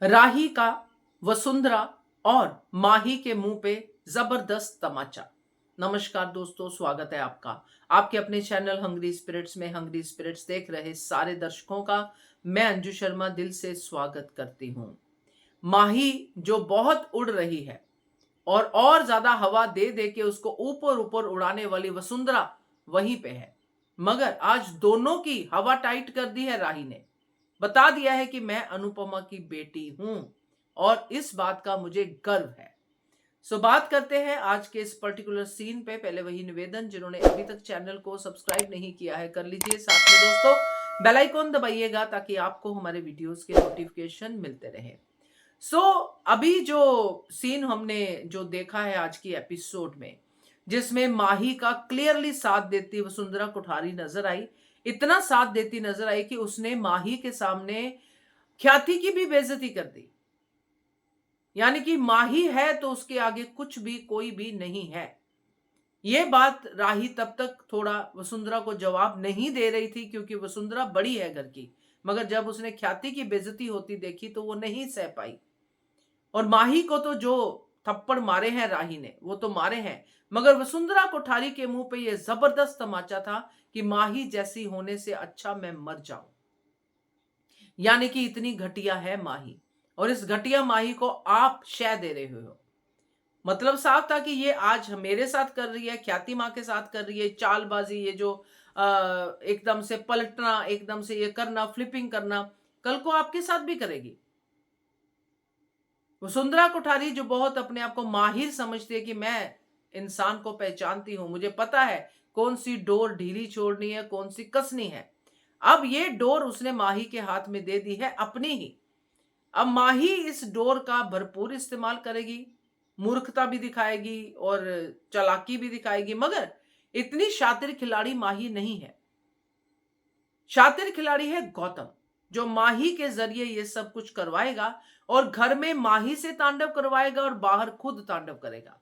राही का वसुंधरा और माही के मुंह पे जबरदस्त तमाचा। नमस्कार दोस्तों, स्वागत है आपका आपके अपने चैनल हंग्री स्पिरिट्स में। हंग्री स्पिरिट्स देख रहे सारे दर्शकों का मैं अंजू शर्मा दिल से स्वागत करती हूं। माही जो बहुत उड़ रही है और ज्यादा हवा दे दे के उसको ऊपर ऊपर उड़ाने वाली वसुंधरा वहीं पे है, मगर आज दोनों की हवा टाइट कर दी है। राही ने बता दिया है कि मैं अनुपमा की बेटी हूं और इस बात का मुझे गर्व है। सो बात करते हैं आज के इस पर्टिकुलर सीन पे। पहले वही निवेदन, जिन्होंने अभी तक चैनल को सब्सक्राइब नहीं किया है कर लीजिए, साथ में दोस्तों बेल आइकॉन दबाइएगा ताकि आपको हमारे वीडियोस के नोटिफिकेशन मिलते रहे। सो अभी जो सीन हमने जो देखा है आज की एपिसोड में, जिसमें माही का क्लियरली साथ देती वसुंधरा कोठारी नजर आई। इतना साथ देती नजर आई कि उसने माही के सामने ख्याति की भी बेइज्जती कर दी। यानी कि माही है तो उसके आगे कुछ भी कोई भी नहीं है। यह बात राही तब तक थोड़ा वसुंधरा को जवाब नहीं दे रही थी क्योंकि वसुंधरा बड़ी है घर की, मगर जब उसने ख्याति की बेइज्जती होती देखी तो वो नहीं सह पाई। और माही को तो जो थप्पड़ मारे हैं राही ने वो तो मारे हैं, मगर वसुंधरा कोठारी के मुंह पे ये जबरदस्त तमाचा था कि माही जैसी होने से अच्छा मैं मर जाऊं। यानी कि इतनी घटिया है माही, और इस घटिया माही को आप शय दे रहे हो। मतलब साफ था कि ये आज मेरे साथ कर रही है, ख्याति माँ के साथ कर रही है चालबाजी, ये जो एकदम से पलटना, एकदम से ये करना, फ्लिपिंग करना, कल को आपके साथ भी करेगी। वसुंधरा कोठारी जो बहुत अपने आप को माहिर समझती है कि मैं इंसान को पहचानती हूं, मुझे पता है कौन सी डोर ढीली छोड़नी है, कौन सी कसनी है। अब ये डोर उसने माही के हाथ में दे दी है अपनी ही। अब माही इस डोर का भरपूर इस्तेमाल करेगी, मूर्खता भी दिखाएगी और चालाकी भी दिखाएगी, मगर इतनी शातिर खिलाड़ी माही नहीं है। शातिर खिलाड़ी है गौतम, जो माही के जरिए ये सब कुछ करवाएगा और घर में माही से तांडव करवाएगा और बाहर खुद तांडव करेगा।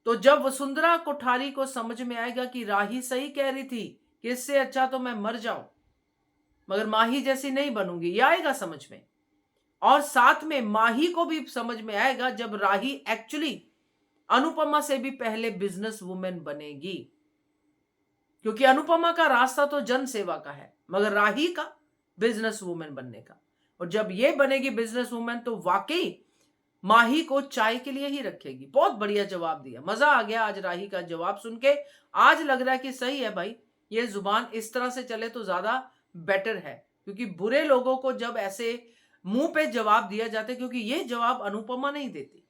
तो जब वसुंधरा कोठारी को समझ में आएगा कि राही सही कह रही थी कि इससे अच्छा तो मैं मर जाऊं, मगर माही जैसी नहीं बनूंगी, ये आएगा समझ में। और साथ में माही को भी समझ में आएगा जब राही एक्चुअली अनुपमा से भी पहले बिजनेस वुमेन बनेगी, क्योंकि अनुपमा का रास्ता तो जन सेवा का है, मगर राही का बिजनेस वुमेन बनने का। और जब ये बनेगी बिजनेस वुमेन तो वाकई माही को चाय के लिए ही रखेगी। बहुत बढ़िया जवाब दिया, मजा आ गया आज राही का जवाब सुन के। आज लग रहा है कि सही है भाई, ये जुबान इस तरह से चले तो ज्यादा बेटर है, क्योंकि बुरे लोगों को जब ऐसे मुंह पे जवाब दिया जाता है, क्योंकि ये जवाब अनुपमा नहीं देती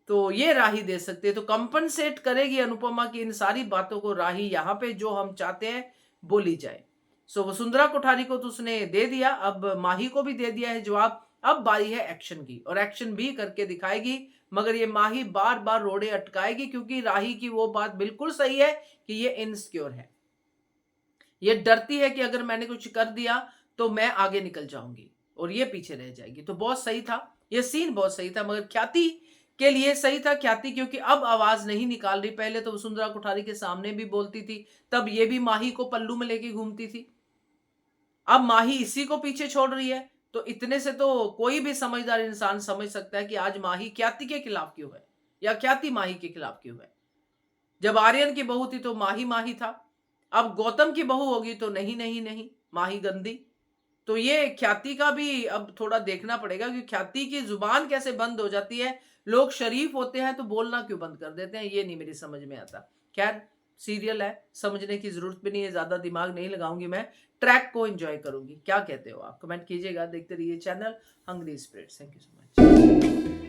तो ये राही दे सकती है, तो कंपनसेट करेगी अनुपमा की इन सारी बातों को राही, यहां पे जो हम चाहते हैं बोली जाए। सो वसुंधरा कोठारी को तो उसने दे दिया, अब माही को भी दे दिया है जवाब। अब बारी है एक्शन की, और एक्शन भी करके दिखाएगी, मगर ये माही बार बार रोड़े अटकाएगी, क्योंकि राही की वो बात बिल्कुल सही है कि ये इनसिक्योर है। ये डरती है कि अगर मैंने कुछ कर दिया तो मैं आगे निकल जाऊंगी और ये पीछे रह जाएगी। तो बहुत सही था, ये सीन बहुत सही था, मगर ख्याति के लिए सही था। ख्याति क्योंकि अब आवाज नहीं निकाल रही, पहले तो वसुंधरा कोठारी के सामने भी बोलती थी, तब ये भी माही को पल्लू में लेके घूमती थी। अब माही इसी को पीछे छोड़ रही है, तो इतने से तो कोई भी समझदार इंसान समझ सकता है कि आज माही ख्याति के खिलाफ क्यों है, या ख्याति माही के खिलाफ क्यों है। जब आर्यन की बहू थी तो माही माही था, अब गौतम की बहू होगी तो नहीं नहीं नहीं, माही गंदी। तो ये ख्याति का भी अब थोड़ा देखना पड़ेगा कि ख्याति की जुबान कैसे बंद हो जाती है। लोग शरीफ होते हैं तो बोलना क्यों बंद कर देते हैं, ये नहीं मेरी समझ में आता। खैर, सीरियल है, समझने की जरूरत भी नहीं है, ज्यादा दिमाग नहीं लगाऊंगी मैं, ट्रैक को एंजॉय करूंगी। क्या कहते हो आप, कमेंट कीजिएगा। देखते रहिए channel Hungry Spirits. Thank you so much.